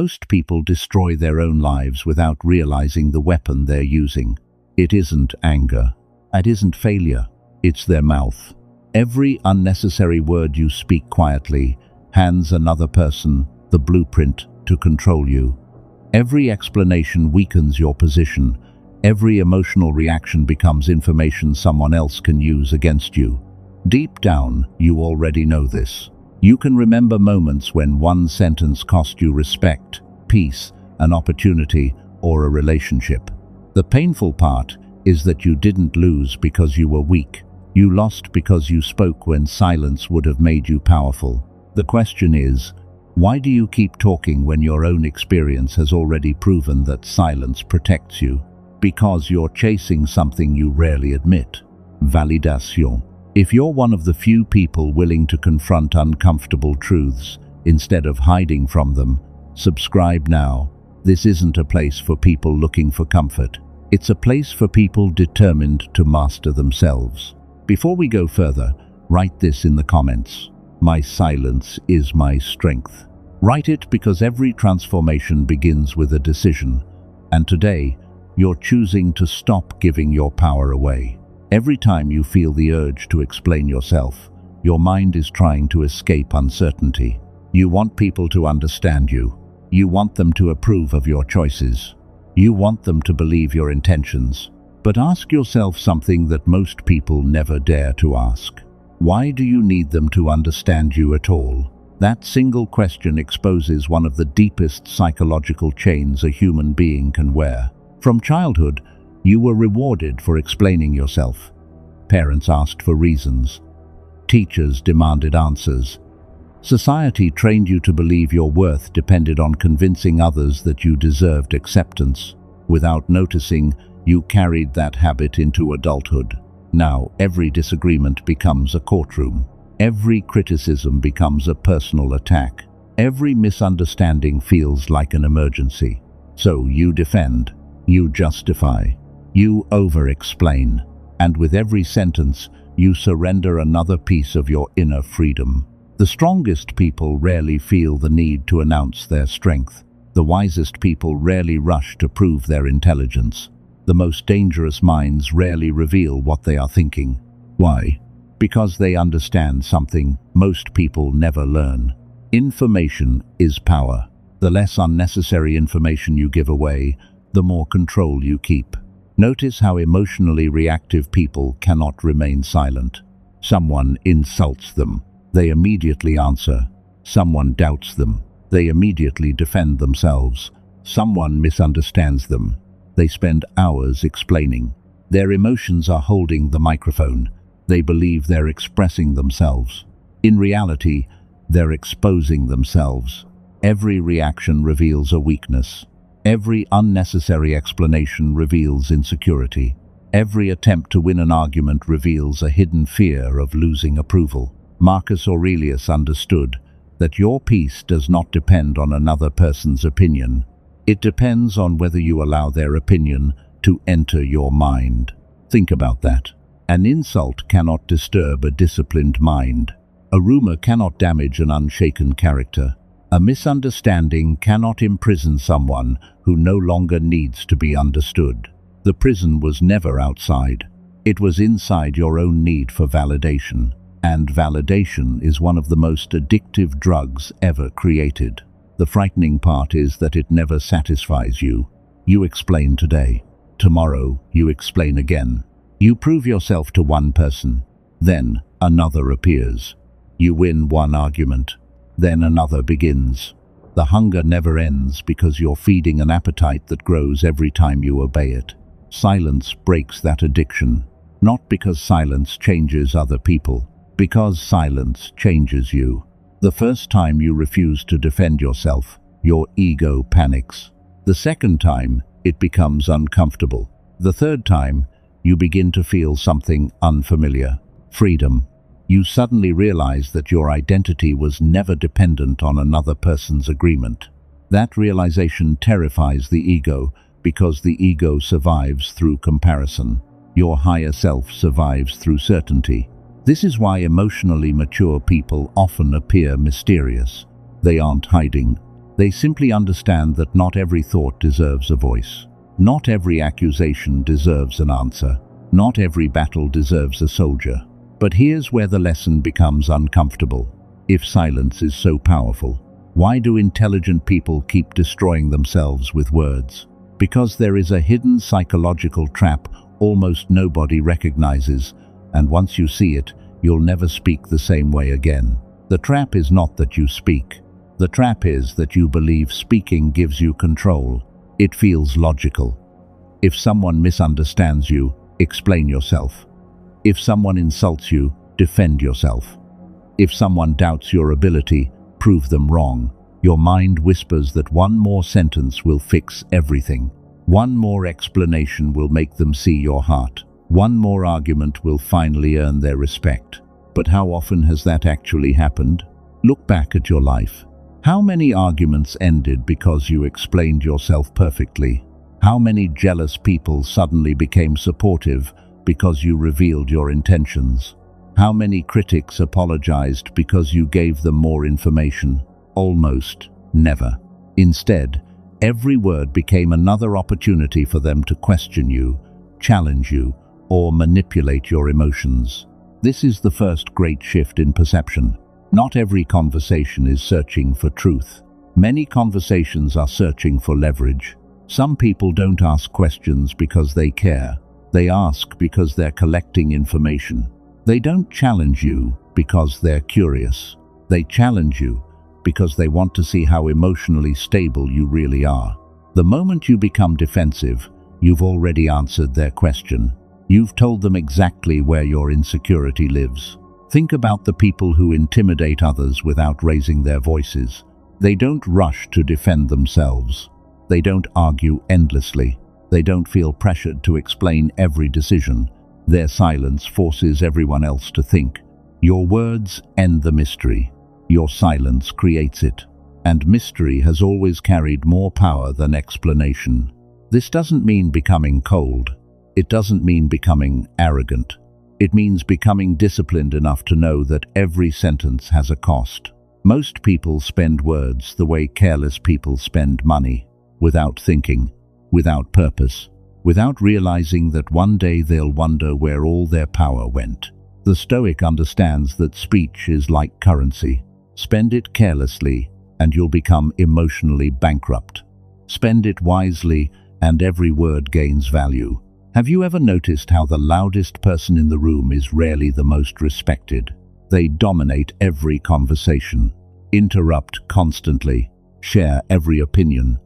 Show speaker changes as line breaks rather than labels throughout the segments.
Most people destroy their own lives without realizing the weapon they're using. It isn't anger. It isn't failure. It's their mouth. Every unnecessary word you speak quietly hands another person the blueprint to control you. Every explanation weakens your position. Every emotional reaction becomes information someone else can use against you. Deep down, you already know this. You can remember moments when one sentence cost you respect, peace, an opportunity, or a relationship. The painful part is that you didn't lose because you were weak. You lost because you spoke when silence would have made you powerful. The question is, why do you keep talking when your own experience has already proven that silence protects you? Because you're chasing something you rarely admit. Validation. If you're one of the few people willing to confront uncomfortable truths instead of hiding from them, subscribe now. This isn't a place for people looking for comfort. It's a place for people determined to master themselves. Before we go further, write this in the comments. My silence is my strength. Write it because every transformation begins with a decision. And today, you're choosing to stop giving your power away. Every time you feel the urge to explain yourself, your mind is trying to escape uncertainty. You want people to understand you. You want them to approve of your choices. You want them to believe your intentions. But ask yourself something that most people never dare to ask. Why do you need them to understand you at all? That single question exposes one of the deepest psychological chains a human being can wear. From childhood, you were rewarded for explaining yourself. Parents asked for reasons. Teachers demanded answers. Society trained you to believe your worth depended on convincing others that you deserved acceptance. Without noticing, you carried that habit into adulthood. Now, every disagreement becomes a courtroom. Every criticism becomes a personal attack. Every misunderstanding feels like an emergency. So you defend, you justify, you over-explain, and with every sentence, you surrender another piece of your inner freedom. The strongest people rarely feel the need to announce their strength. The wisest people rarely rush to prove their intelligence. The most dangerous minds rarely reveal what they are thinking. Why? Because they understand something most people never learn. Information is power. The less unnecessary information you give away, the more control you keep. Notice how emotionally reactive people cannot remain silent. Someone insults them, they immediately answer. Someone doubts them, they immediately defend themselves. Someone misunderstands them, they spend hours explaining. Their emotions are holding the microphone. They believe they're expressing themselves. In reality, they're exposing themselves. Every reaction reveals a weakness. Every unnecessary explanation reveals insecurity. Every attempt to win an argument reveals a hidden fear of losing approval. Marcus Aurelius understood that your peace does not depend on another person's opinion. It depends on whether you allow their opinion to enter your mind. Think about that. An insult cannot disturb a disciplined mind. A rumor cannot damage an unshaken character. A misunderstanding cannot imprison someone who no longer needs to be understood. The prison was never outside. It was inside your own need for validation. And validation is one of the most addictive drugs ever created. The frightening part is that it never satisfies you. You explain today. Tomorrow, you explain again. You prove yourself to one person. Then, another appears. You win one argument. Then another begins. The hunger never ends because you're feeding an appetite that grows every time you obey it. Silence breaks that addiction. Not because silence changes other people, because silence changes you. The first time you refuse to defend yourself, your ego panics. The second time, it becomes uncomfortable. The third time, you begin to feel something unfamiliar. Freedom. You suddenly realize that your identity was never dependent on another person's agreement. That realization terrifies the ego because the ego survives through comparison. Your higher self survives through certainty. This is why emotionally mature people often appear mysterious. They aren't hiding. They simply understand that not every thought deserves a voice. Not every accusation deserves an answer. Not every battle deserves a soldier. But here's where the lesson becomes uncomfortable. If silence is so powerful, why do intelligent people keep destroying themselves with words? Because there is a hidden psychological trap almost nobody recognizes, and once you see it, you'll never speak the same way again. The trap is not that you speak. The trap is that you believe speaking gives you control. It feels logical. If someone misunderstands you, explain yourself. If someone insults you, defend yourself. If someone doubts your ability, prove them wrong. Your mind whispers that one more sentence will fix everything. One more explanation will make them see your heart. One more argument will finally earn their respect. But how often has that actually happened? Look back at your life. How many arguments ended because you explained yourself perfectly? How many jealous people suddenly became supportive because you revealed your intentions? How many critics apologized because you gave them more information? Almost never. Instead, every word became another opportunity for them to question you, challenge you, or manipulate your emotions. This is the first great shift in perception. Not every conversation is searching for truth. Many conversations are searching for leverage. Some people don't ask questions because they care. They ask because they're collecting information. They don't challenge you because they're curious. They challenge you because they want to see how emotionally stable you really are. The moment you become defensive, you've already answered their question. You've told them exactly where your insecurity lives. Think about the people who intimidate others without raising their voices. They don't rush to defend themselves. They don't argue endlessly. They don't feel pressured to explain every decision. Their silence forces everyone else to think. Your words end the mystery. Your silence creates it. And mystery has always carried more power than explanation. This doesn't mean becoming cold. It doesn't mean becoming arrogant. It means becoming disciplined enough to know that every sentence has a cost. Most people spend words the way careless people spend money, without thinking, without purpose, without realizing that one day they'll wonder where all their power went. The Stoic understands that speech is like currency. Spend it carelessly, and you'll become emotionally bankrupt. Spend it wisely, and every word gains value. Have you ever noticed how the loudest person in the room is rarely the most respected? They dominate every conversation, interrupt constantly, share every opinion,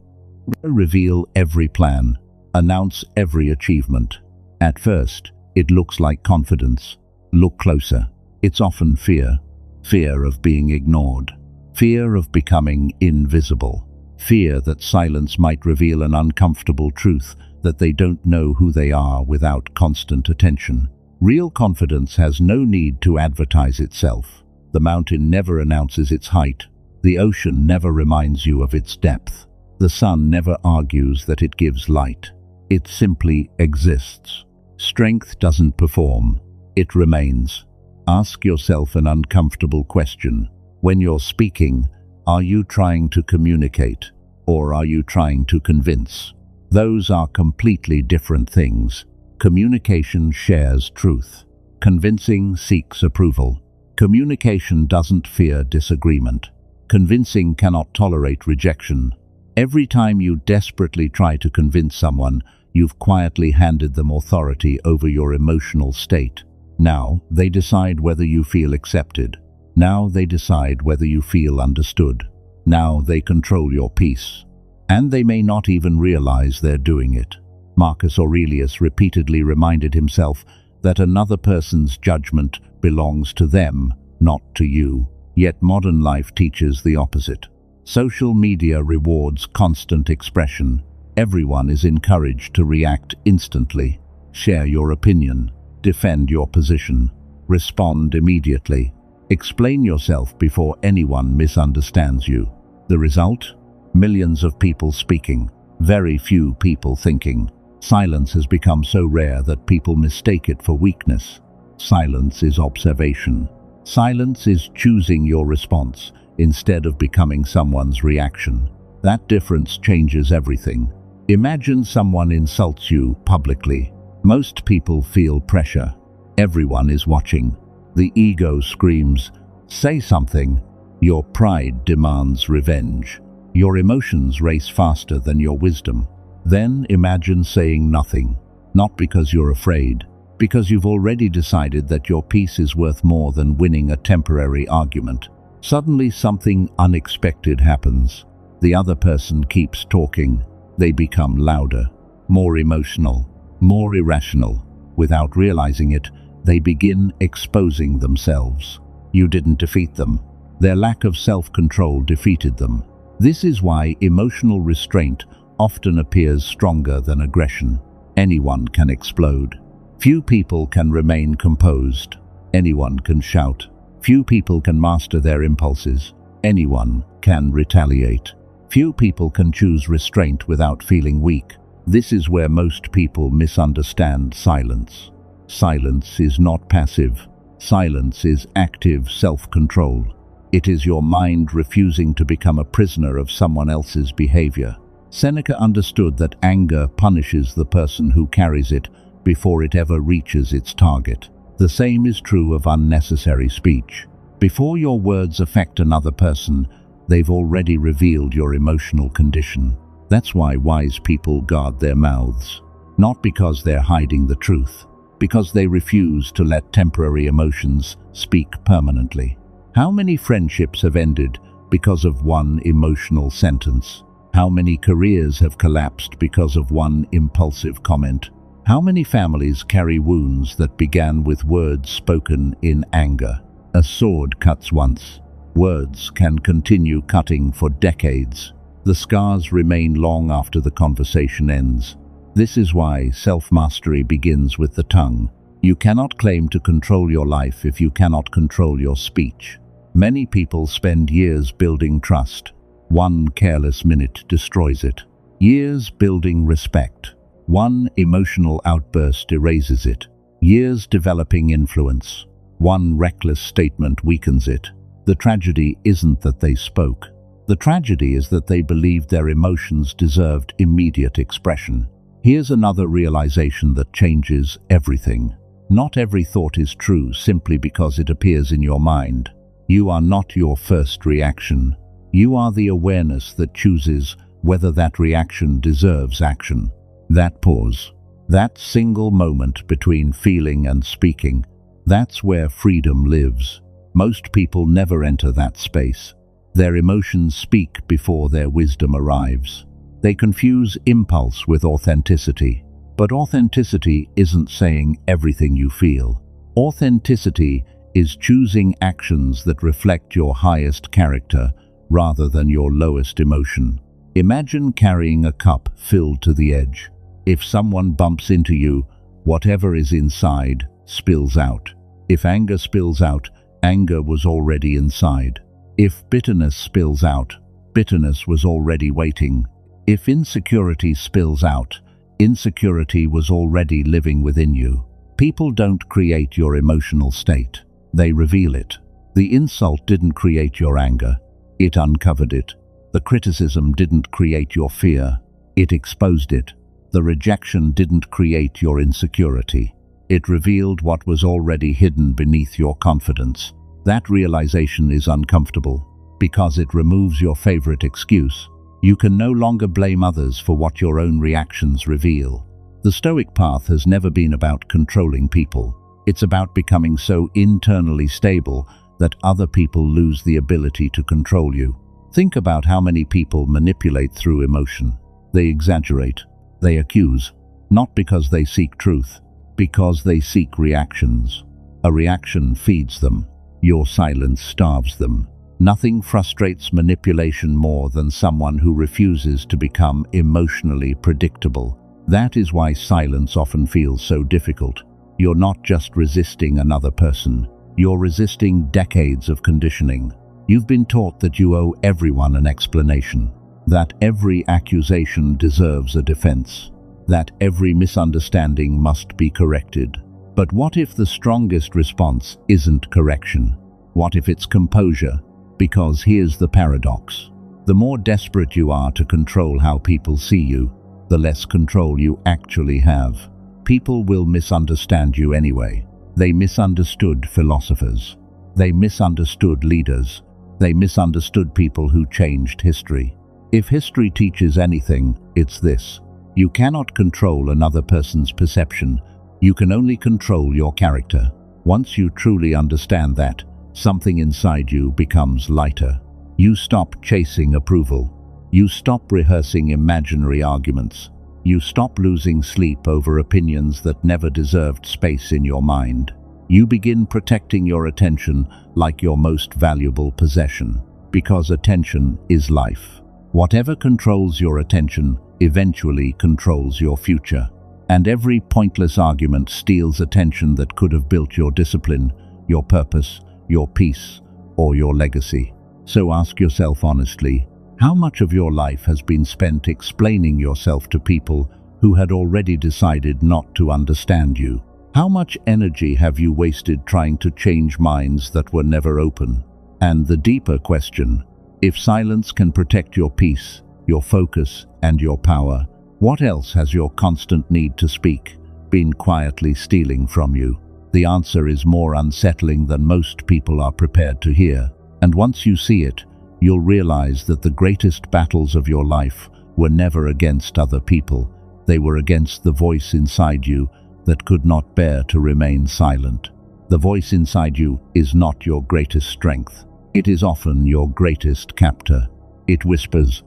reveal every plan, announce every achievement. At first, it looks like confidence. Look closer. It's often fear. Fear of being ignored. Fear of becoming invisible. Fear that silence might reveal an uncomfortable truth, that they don't know who they are without constant attention. Real confidence has no need to advertise itself. The mountain never announces its height. The ocean never reminds you of its depth. The sun never argues that it gives light. It simply exists. Strength doesn't perform. It remains. Ask yourself an uncomfortable question. When you're speaking, are you trying to communicate, or are you trying to convince? Those are completely different things. Communication shares truth. Convincing seeks approval. Communication doesn't fear disagreement. Convincing cannot tolerate rejection. Every time you desperately try to convince someone, you've quietly handed them authority over your emotional state. Now they decide whether you feel accepted. Now they decide whether you feel understood. Now they control your peace. And they may not even realize they're doing it. Marcus Aurelius repeatedly reminded himself that another person's judgment belongs to them, not to you. Yet modern life teaches the opposite. Social media rewards constant expression. Everyone is encouraged to react instantly. Share your opinion. Defend your position. Respond immediately. Explain yourself before anyone misunderstands you. The result? Millions of people speaking, very few people thinking. Silence has become so rare that people mistake it for weakness. Silence is observation. Silence is choosing your response instead of becoming someone's reaction. That difference changes everything. Imagine someone insults you publicly. Most people feel pressure. Everyone is watching. The ego screams, "Say something." Your pride demands revenge. Your emotions race faster than your wisdom. Then imagine saying nothing. Not because you're afraid, because you've already decided that your peace is worth more than winning a temporary argument. Suddenly something unexpected happens. The other person keeps talking. They become louder, more emotional, more irrational. Without realizing it, they begin exposing themselves. You didn't defeat them. Their lack of self-control defeated them. This is why emotional restraint often appears stronger than aggression. Anyone can explode. Few people can remain composed. Anyone can shout. Few people can master their impulses. Anyone can retaliate. Few people can choose restraint without feeling weak. This is where most people misunderstand silence. Silence is not passive. Silence is active self-control. It is your mind refusing to become a prisoner of someone else's behavior. Seneca understood that anger punishes the person who carries it before it ever reaches its target. The same is true of unnecessary speech. Before your words affect another person, they've already revealed your emotional condition. That's why wise people guard their mouths. Not because they're hiding the truth, because they refuse to let temporary emotions speak permanently. How many friendships have ended because of one emotional sentence? How many careers have collapsed because of one impulsive comment? How many families carry wounds that began with words spoken in anger? A sword cuts once. Words can continue cutting for decades. The scars remain long after the conversation ends. This is why self-mastery begins with the tongue. You cannot claim to control your life if you cannot control your speech. Many people spend years building trust. One careless minute destroys it. Years building respect. One emotional outburst erases it. Years developing influence. One reckless statement weakens it. The tragedy isn't that they spoke. The tragedy is that they believed their emotions deserved immediate expression. Here's another realization that changes everything. Not every thought is true simply because it appears in your mind. You are not your first reaction. You are the awareness that chooses whether that reaction deserves action. That pause, that single moment between feeling and speaking, that's where freedom lives. Most people never enter that space. Their emotions speak before their wisdom arrives. They confuse impulse with authenticity. But authenticity isn't saying everything you feel. Authenticity is choosing actions that reflect your highest character rather than your lowest emotion. Imagine carrying a cup filled to the edge. If someone bumps into you, whatever is inside spills out. If anger spills out, anger was already inside. If bitterness spills out, bitterness was already waiting. If insecurity spills out, insecurity was already living within you. People don't create your emotional state. They reveal it. The insult didn't create your anger. It uncovered it. The criticism didn't create your fear. It exposed it. The rejection didn't create your insecurity. It revealed what was already hidden beneath your confidence. That realization is uncomfortable because it removes your favorite excuse. You can no longer blame others for what your own reactions reveal. The Stoic path has never been about controlling people. It's about becoming so internally stable that other people lose the ability to control you. Think about how many people manipulate through emotion. They exaggerate. They accuse. Not because they seek truth, because they seek reactions. A reaction feeds them. Your silence starves them. Nothing frustrates manipulation more than someone who refuses to become emotionally predictable. That is why silence often feels so difficult. You're not just resisting another person. You're resisting decades of conditioning. You've been taught that you owe everyone an explanation, that every accusation deserves a defense, that every misunderstanding must be corrected. But what if the strongest response isn't correction? What if it's composure? Because here's the paradox. The more desperate you are to control how people see you, the less control you actually have. People will misunderstand you anyway. They misunderstood philosophers. They misunderstood leaders. They misunderstood people who changed history. If history teaches anything, it's this: you cannot control another person's perception. You can only control your character. Once you truly understand that, something inside you becomes lighter. You stop chasing approval. You stop rehearsing imaginary arguments. You stop losing sleep over opinions that never deserved space in your mind. You begin protecting your attention like your most valuable possession, because attention is life. Whatever controls your attention eventually controls your future. And every pointless argument steals attention that could have built your discipline, your purpose, your peace, or your legacy. So ask yourself honestly, how much of your life has been spent explaining yourself to people who had already decided not to understand you? How much energy have you wasted trying to change minds that were never open? And the deeper question, if silence can protect your peace, your focus, and your power, what else has your constant need to speak been quietly stealing from you? The answer is more unsettling than most people are prepared to hear. And once you see it, you'll realize that the greatest battles of your life were never against other people. They were against the voice inside you that could not bear to remain silent. The voice inside you is not your greatest strength. It is often your greatest captor. It whispers,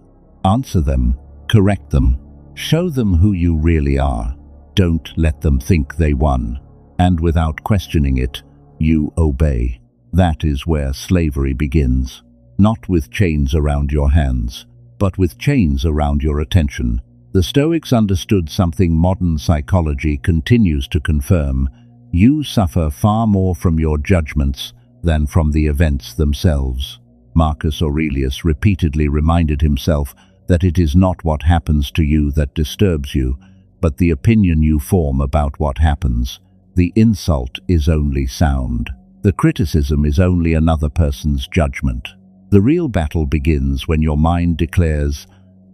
answer them, correct them, show them who you really are. Don't let them think they won. And without questioning it, you obey. That is where slavery begins. Not with chains around your hands, but with chains around your attention. The Stoics understood something modern psychology continues to confirm. You suffer far more from your judgments than from the events themselves. Marcus Aurelius repeatedly reminded himself that it is not what happens to you that disturbs you, but the opinion you form about what happens. The insult is only sound. The criticism is only another person's judgment. The real battle begins when your mind declares,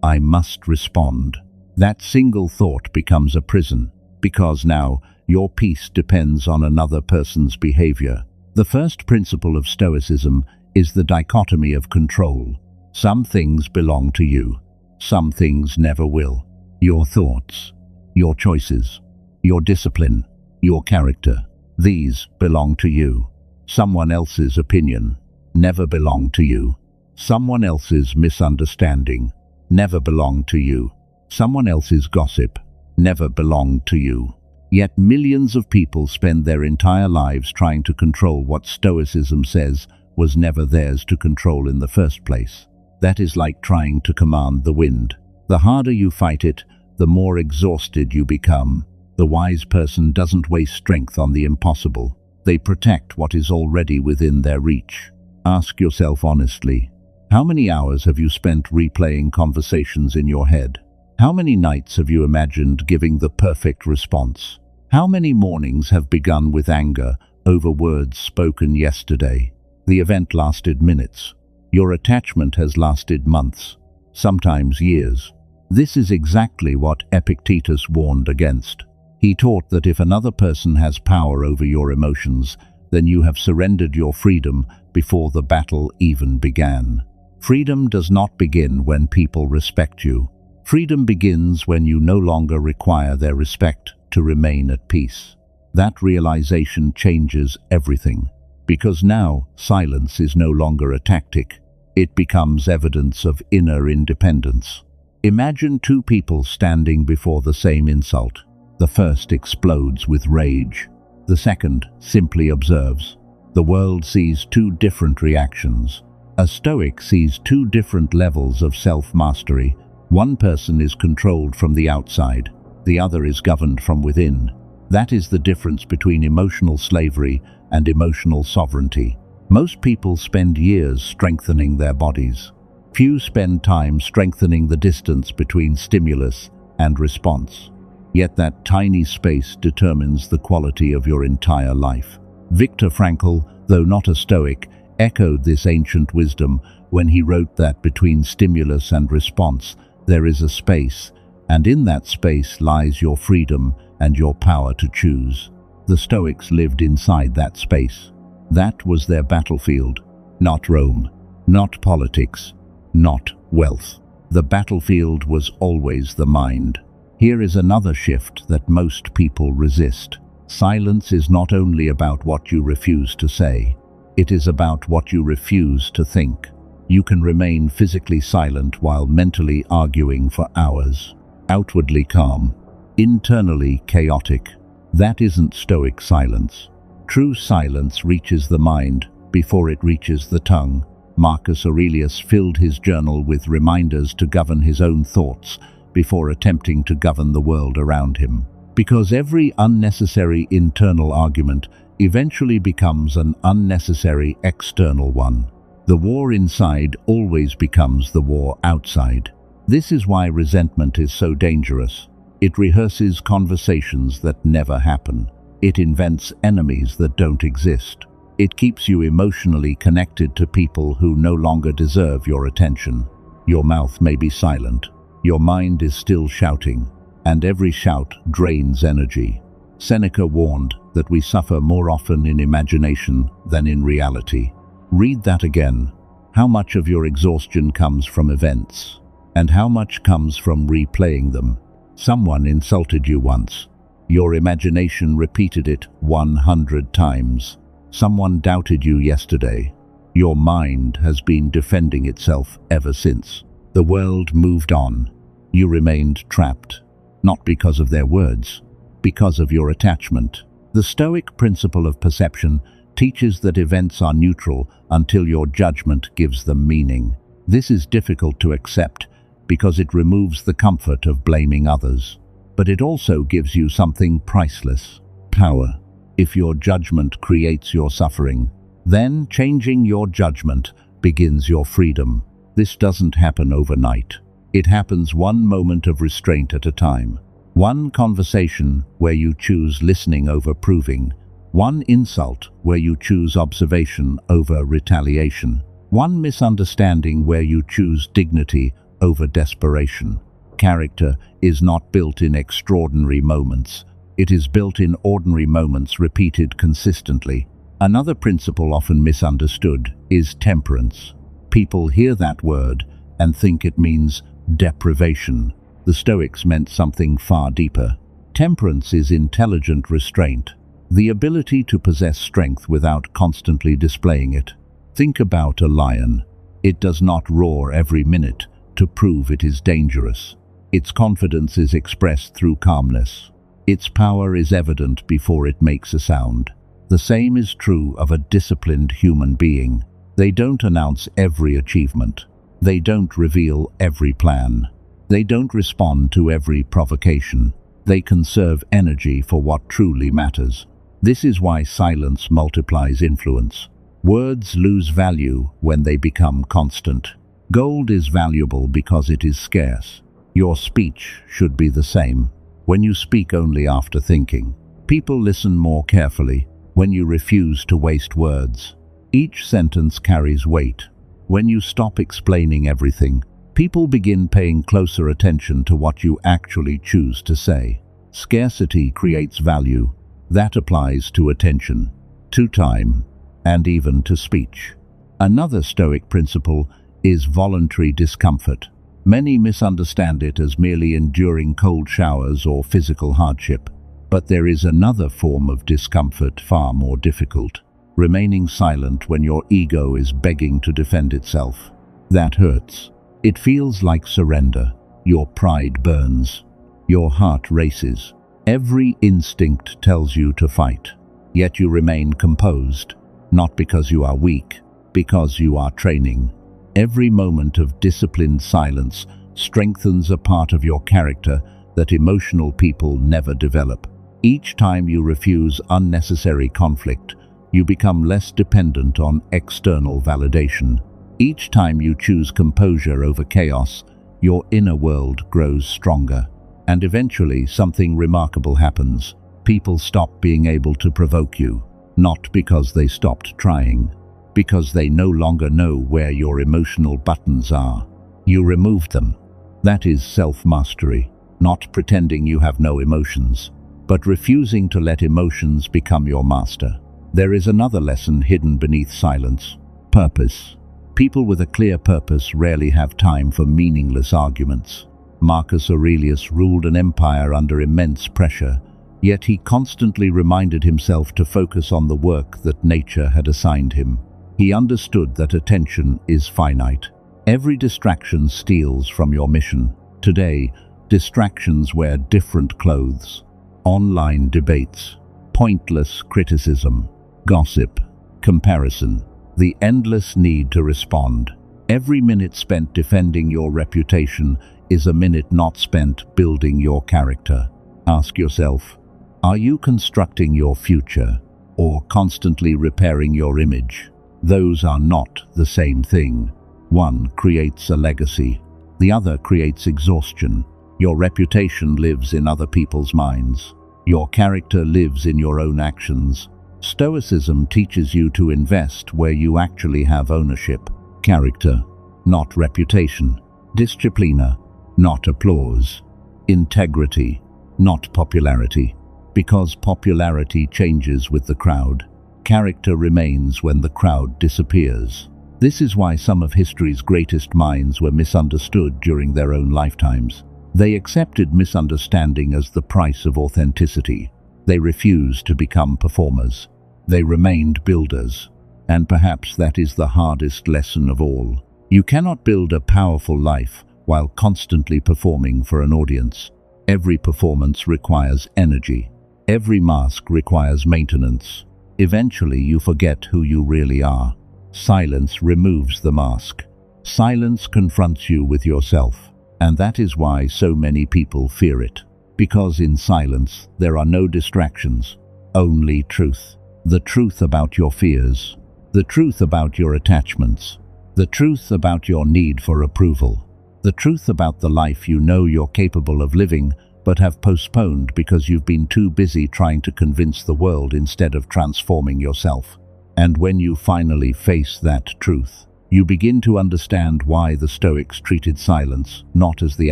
I must respond. That single thought becomes a prison, because now your peace depends on another person's behavior. The first principle of Stoicism is the dichotomy of control. Some things belong to you. Some things never will. Your thoughts, your choices, your discipline, your character, these belong to you. Someone else's opinion never belonged to you. Someone else's misunderstanding never belonged to you. Someone else's gossip never belonged to you. Yet millions of people spend their entire lives trying to control what Stoicism says was never theirs to control in the first place. That is like trying to command the wind. The harder you fight it, the more exhausted you become. The wise person doesn't waste strength on the impossible. They protect what is already within their reach. Ask yourself honestly, how many hours have you spent replaying conversations in your head? How many nights have you imagined giving the perfect response? How many mornings have begun with anger over words spoken yesterday? The event lasted minutes. Your attachment has lasted months, sometimes years. This is exactly what Epictetus warned against. He taught that if another person has power over your emotions, then you have surrendered your freedom before the battle even began. Freedom does not begin when people respect you. Freedom begins when you no longer require their respect to remain at peace. That realization changes everything, because now silence is no longer a tactic. It becomes evidence of inner independence. Imagine two people standing before the same insult. The first explodes with rage. The second simply observes. The world sees two different reactions. A Stoic sees two different levels of self-mastery. One person is controlled from the outside. The other is governed from within. That is the difference between emotional slavery and emotional sovereignty. Most people spend years strengthening their bodies. Few spend time strengthening the distance between stimulus and response. Yet that tiny space determines the quality of your entire life. Viktor Frankl, though not a Stoic, echoed this ancient wisdom when he wrote that between stimulus and response there is a space, and in that space lies your freedom and your power to choose. The Stoics lived inside that space. That was their battlefield, not Rome, not politics, not wealth. The battlefield was always the mind. Here is another shift that most people resist. Silence is not only about what you refuse to say. It is about what you refuse to think. You can remain physically silent while mentally arguing for hours. Outwardly calm, internally chaotic. That isn't Stoic silence. True silence reaches the mind before it reaches the tongue. Marcus Aurelius filled his journal with reminders to govern his own thoughts before attempting to govern the world around him. Because every unnecessary internal argument eventually becomes an unnecessary external one. The war inside always becomes the war outside. This is why resentment is so dangerous. It rehearses conversations that never happen. It invents enemies that don't exist. It keeps you emotionally connected to people who no longer deserve your attention. Your mouth may be silent. Your mind is still shouting, and every shout drains energy. Seneca warned that we suffer more often in imagination than in reality. Read that again. How much of your exhaustion comes from events, and how much comes from replaying them? Someone insulted you once. Your imagination repeated it 100 times. Someone doubted you yesterday. Your mind has been defending itself ever since. The world moved on. You remained trapped, not because of their words, because of your attachment. The Stoic principle of perception teaches that events are neutral until your judgment gives them meaning. This is difficult to accept because it removes the comfort of blaming others. But it also gives you something priceless: power. If your judgment creates your suffering, then changing your judgment begins your freedom. This doesn't happen overnight. It happens one moment of restraint at a time. One conversation where you choose listening over proving. One insult where you choose observation over retaliation. One misunderstanding where you choose dignity over desperation. Character is not built in extraordinary moments. It is built in ordinary moments repeated consistently. Another principle often misunderstood is temperance. People hear that word and think it means deprivation. The Stoics meant something far deeper. Temperance is intelligent restraint, the ability to possess strength without constantly displaying it. Think about a lion. It does not roar every minute to prove it is dangerous. Its confidence is expressed through calmness. Its power is evident before it makes a sound. The same is true of a disciplined human being. They don't announce every achievement. They don't reveal every plan. They don't respond to every provocation. They conserve energy for what truly matters. This is why silence multiplies influence. Words lose value when they become constant. Gold is valuable because it is scarce. Your speech should be the same. When you speak only after thinking, people listen more carefully. When you refuse to waste words, each sentence carries weight. When you stop explaining everything, people begin paying closer attention to what you actually choose to say. Scarcity creates value. That applies to attention, to time, and even to speech. Another Stoic principle is voluntary discomfort. Many misunderstand it as merely enduring cold showers or physical hardship. But there is another form of discomfort far more difficult: remaining silent when your ego is begging to defend itself. That hurts. It feels like surrender. Your pride burns. Your heart races. Every instinct tells you to fight. Yet you remain composed, not because you are weak, because you are training. Every moment of disciplined silence strengthens a part of your character that emotional people never develop. Each time you refuse unnecessary conflict, you become less dependent on external validation. Each time you choose composure over chaos, your inner world grows stronger. And eventually something remarkable happens. People stop being able to provoke you, not because they stopped trying, because they no longer know where your emotional buttons are. You remove them. That is self-mastery, not pretending you have no emotions, but refusing to let emotions become your master. There is another lesson hidden beneath silence: purpose. People with a clear purpose rarely have time for meaningless arguments. Marcus Aurelius ruled an empire under immense pressure, yet he constantly reminded himself to focus on the work that nature had assigned him. He understood that attention is finite. Every distraction steals from your mission. Today, distractions wear different clothes. Online debates, pointless criticism, gossip, comparison, the endless need to respond. Every minute spent defending your reputation is a minute not spent building your character. Ask yourself, are you constructing your future or constantly repairing your image? Those are not the same thing. One creates a legacy, the other creates exhaustion. Your reputation lives in other people's minds. Your character lives in your own actions. Stoicism teaches you to invest where you actually have ownership. Character, not reputation. Disciplina, not applause. Integrity, not popularity. Because popularity changes with the crowd, character remains when the crowd disappears. This is why some of history's greatest minds were misunderstood during their own lifetimes. They accepted misunderstanding as the price of authenticity. They refused to become performers. They remained builders. And perhaps that is the hardest lesson of all. You cannot build a powerful life while constantly performing for an audience. Every performance requires energy. Every mask requires maintenance. Eventually, you forget who you really are. Silence removes the mask. Silence confronts you with yourself. And that is why so many people fear it. Because in silence, there are no distractions, only truth. The truth about your fears. The truth about your attachments. The truth about your need for approval. The truth about the life you know you're capable of living, but have postponed because you've been too busy trying to convince the world instead of transforming yourself. And when you finally face that truth, you begin to understand why the Stoics treated silence not as the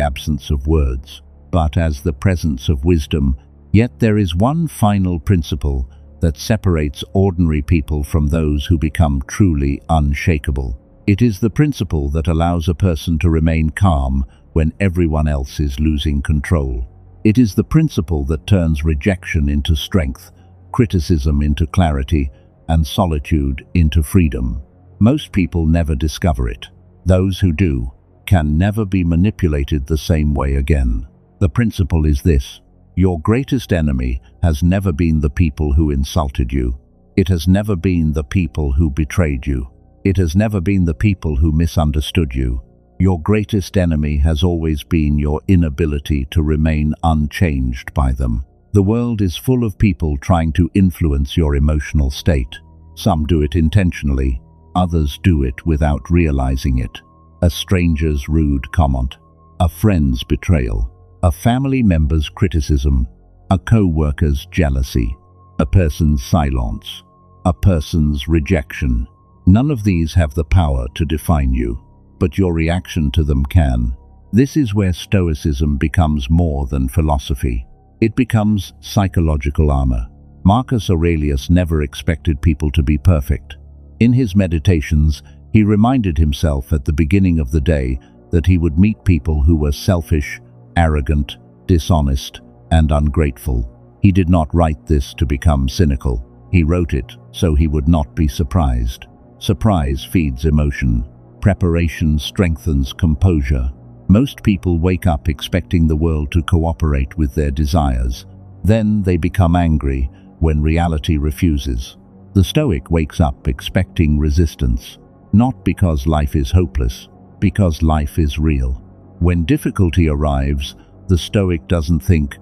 absence of words, but as the presence of wisdom. Yet there is one final principle that separates ordinary people from those who become truly unshakable. It is the principle that allows a person to remain calm when everyone else is losing control. It is the principle that turns rejection into strength, criticism into clarity, and solitude into freedom. Most people never discover it. Those who do can never be manipulated the same way again. The principle is this: your greatest enemy has never been the people who insulted you. It has never been the people who betrayed you. It has never been the people who misunderstood you. Your greatest enemy has always been your inability to remain unchanged by them. The world is full of people trying to influence your emotional state. Some do it intentionally, others do it without realizing it. A stranger's rude comment, a friend's betrayal, a family member's criticism, a co-worker's jealousy, a person's silence, a person's rejection. None of these have the power to define you, but your reaction to them can. This is where Stoicism becomes more than philosophy. It becomes psychological armor. Marcus Aurelius never expected people to be perfect. In his meditations, he reminded himself at the beginning of the day that he would meet people who were selfish, arrogant, dishonest, and ungrateful. He did not write this to become cynical. He wrote it so he would not be surprised. Surprise feeds emotion. Preparation strengthens composure. Most people wake up expecting the world to cooperate with their desires. Then they become angry when reality refuses. The Stoic wakes up expecting resistance, not because life is hopeless, because life is real. When difficulty arrives, the Stoic doesn't think,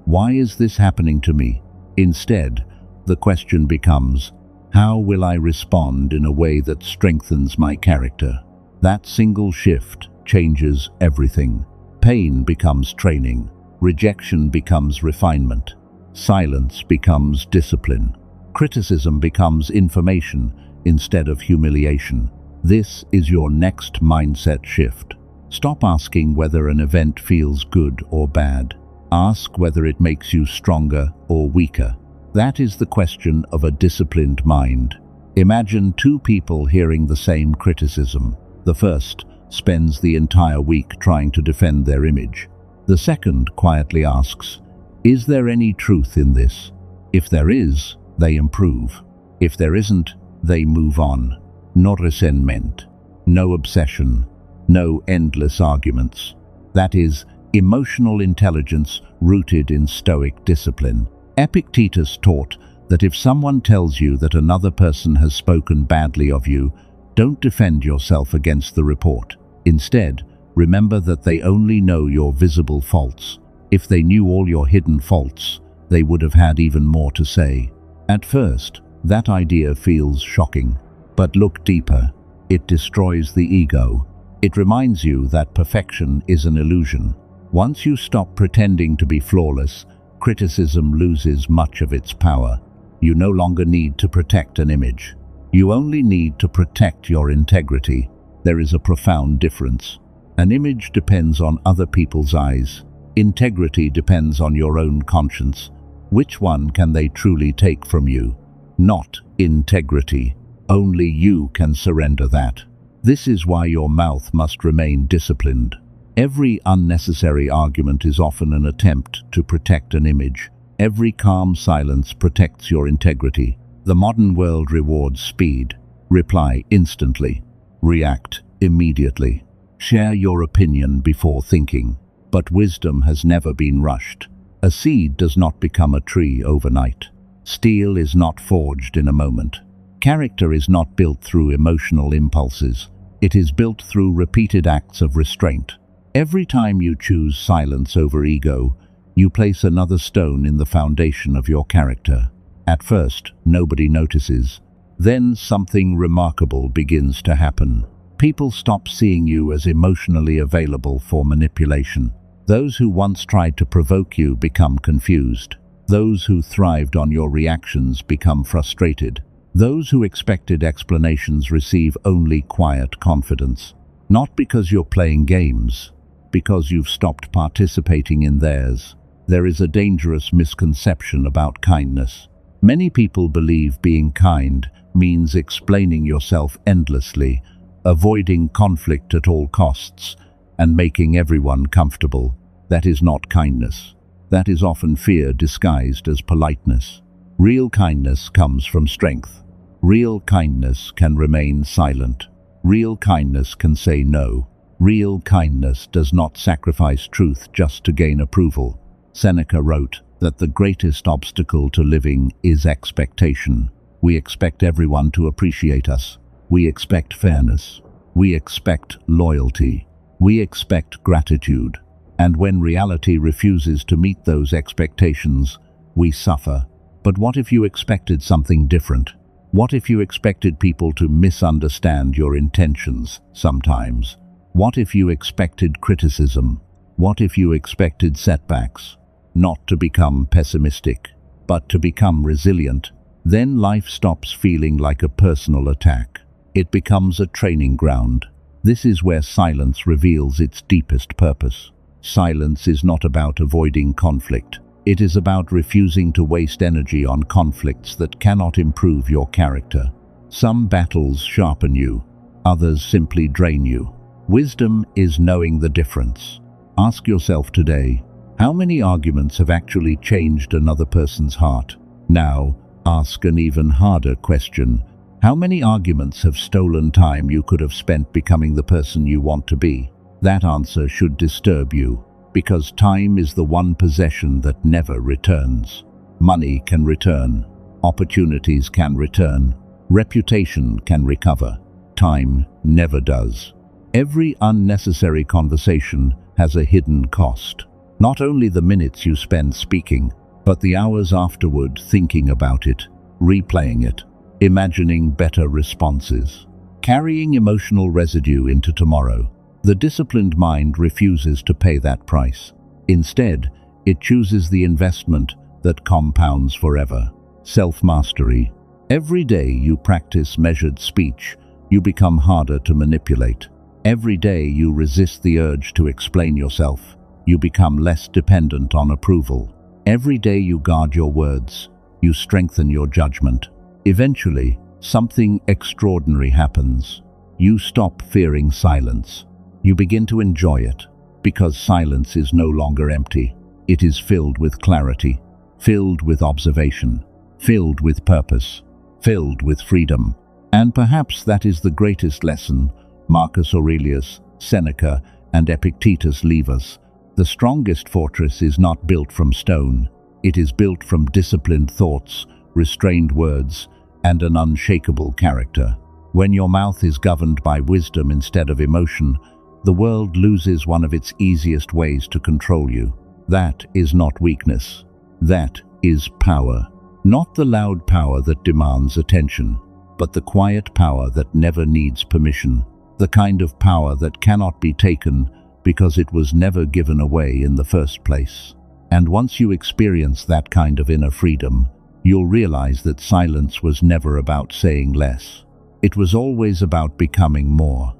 "Why is this happening to me?" Instead, the question becomes, "How will I respond in a way that strengthens my character?" That single shift changes everything. Pain becomes training. Rejection becomes refinement. Silence becomes discipline. Criticism becomes information, instead of humiliation. This is your next mindset shift. Stop asking whether an event feels good or bad. Ask whether it makes you stronger or weaker. That is the question of a disciplined mind. Imagine two people hearing the same criticism. The first spends the entire week trying to defend their image. The second quietly asks, "Is there any truth in this?" If there is, they improve. If there isn't, they move on. No resentment, no obsession, no endless arguments. That is emotional intelligence rooted in Stoic discipline. Epictetus taught that if someone tells you that another person has spoken badly of you, don't defend yourself against the report. Instead, remember that they only know your visible faults. If they knew all your hidden faults, they would have had even more to say. At first, that idea feels shocking, but look deeper. It destroys the ego. It reminds you that perfection is an illusion. Once you stop pretending to be flawless, criticism loses much of its power. You no longer need to protect an image. You only need to protect your integrity. There is a profound difference. An image depends on other people's eyes. Integrity depends on your own conscience. Which one can they truly take from you? Not integrity. Only you can surrender that. This is why your mouth must remain disciplined. Every unnecessary argument is often an attempt to protect an image. Every calm silence protects your integrity. The modern world rewards speed. Reply instantly. React immediately. Share your opinion before thinking. But wisdom has never been rushed. A seed does not become a tree overnight. Steel is not forged in a moment. Character is not built through emotional impulses. It is built through repeated acts of restraint. Every time you choose silence over ego, you place another stone in the foundation of your character. At first, nobody notices. Then something remarkable begins to happen. People stop seeing you as emotionally available for manipulation. Those who once tried to provoke you become confused. Those who thrived on your reactions become frustrated. Those who expected explanations receive only quiet confidence. Not because you're playing games, because you've stopped participating in theirs. There is a dangerous misconception about kindness. Many people believe being kind means explaining yourself endlessly, avoiding conflict at all costs, and making everyone comfortable. That is not kindness. That is often fear disguised as politeness. Real kindness comes from strength. Real kindness can remain silent. Real kindness can say no. Real kindness does not sacrifice truth just to gain approval. Seneca wrote that the greatest obstacle to living is expectation. We expect everyone to appreciate us. We expect fairness. We expect loyalty. We expect gratitude. And when reality refuses to meet those expectations, we suffer. But what if you expected something different? What if you expected people to misunderstand your intentions sometimes? What if you expected criticism? What if you expected setbacks? Not to become pessimistic, but to become resilient. Then life stops feeling like a personal attack. It becomes a training ground. This is where silence reveals its deepest purpose. Silence is not about avoiding conflict. It is about refusing to waste energy on conflicts that cannot improve your character. Some battles sharpen you, others simply drain you. Wisdom is knowing the difference. Ask yourself today, how many arguments have actually changed another person's heart? Now, ask an even harder question. How many arguments have stolen time you could have spent becoming the person you want to be? That answer should disturb you, because time is the one possession that never returns. Money can return, opportunities can return, reputation can recover. Time never does. Every unnecessary conversation has a hidden cost. Not only the minutes you spend speaking, but the hours afterward thinking about it, replaying it, imagining better responses, carrying emotional residue into tomorrow. The disciplined mind refuses to pay that price. Instead, it chooses the investment that compounds forever. Self-mastery. Every day you practice measured speech, you become harder to manipulate. Every day you resist the urge to explain yourself, you become less dependent on approval. Every day you guard your words, you strengthen your judgment. Eventually, something extraordinary happens. You stop fearing silence. You begin to enjoy it, because silence is no longer empty. It is filled with clarity, filled with observation, filled with purpose, filled with freedom. And perhaps that is the greatest lesson Marcus Aurelius, Seneca, and Epictetus leave us. The strongest fortress is not built from stone. It is built from disciplined thoughts, restrained words, and an unshakable character. When your mouth is governed by wisdom instead of emotion, the world loses one of its easiest ways to control you. That is not weakness. That is power. Not the loud power that demands attention, but the quiet power that never needs permission. The kind of power that cannot be taken because it was never given away in the first place. And once you experience that kind of inner freedom, you'll realize that silence was never about saying less. It was always about becoming more.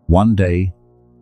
One day,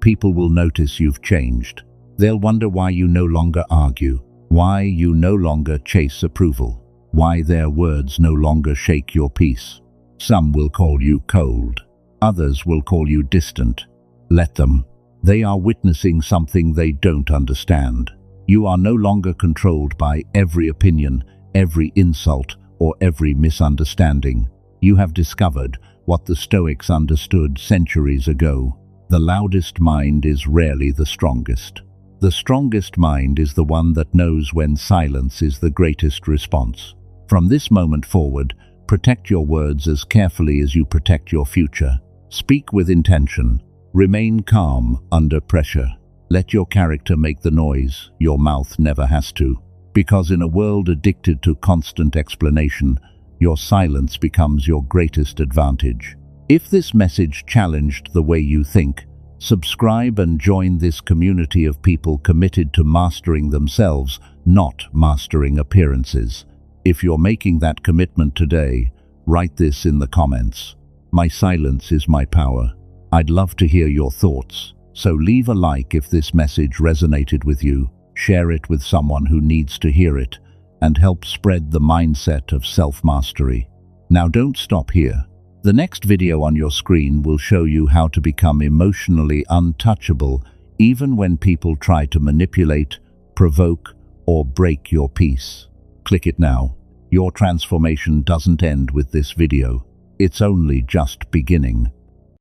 people will notice you've changed. They'll wonder why you no longer argue, why you no longer chase approval, why their words no longer shake your peace. Some will call you cold. Others will call you distant. Let them. They are witnessing something they don't understand. You are no longer controlled by every opinion, every insult, or every misunderstanding. You have discovered what the Stoics understood centuries ago. The loudest mind is rarely the strongest. The strongest mind is the one that knows when silence is the greatest response. From this moment forward, protect your words as carefully as you protect your future. Speak with intention. Remain calm under pressure. Let your character make the noise your mouth never has to. Because in a world addicted to constant explanation, your silence becomes your greatest advantage. If this message challenged the way you think, subscribe and join this community of people committed to mastering themselves, not mastering appearances. If you're making that commitment today, write this in the comments. My silence is my power. I'd love to hear your thoughts. So leave a like if this message resonated with you, share it with someone who needs to hear it, and help spread the mindset of self-mastery. Now don't stop here. The next video on your screen will show you how to become emotionally untouchable even when people try to manipulate, provoke, or break your peace. Click it now. Your transformation doesn't end with this video. It's only just beginning.